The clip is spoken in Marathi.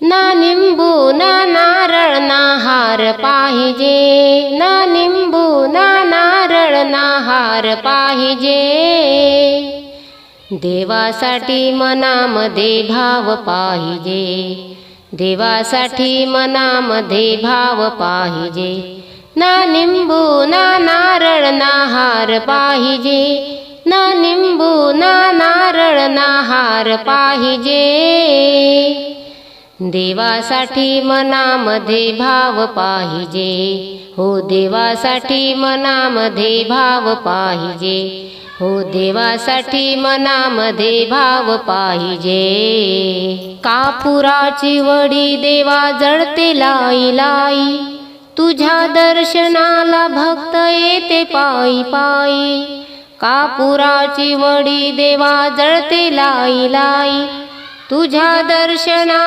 ना निंबू ना नारळ ना हार पाहिजे, ना निंबू ना नारळ ना हार पाहिजे। देवासाठी मनामध्ये भाव पाहिजे, देवासाठी मनामध्ये भाव पाहिजे। ना निंबू ना नारळ ना हार पाहिजे, ना निंबू ना नारळ ना हार पाहिजे। देवासाठी मनामध्ये भाव पाहिजे, हो देवासाठी मनामध्ये भाव पाहिजे, हो देवासाठी मनामध्ये भाव पाहिजे। कापुराची वडी देवा जळते लाई लाई, तुझ्या दर्शनाला भक्त येते पायी पायी। कापुराची वडी देवा जळते लाई लाई, तुझ्या दर्शनाला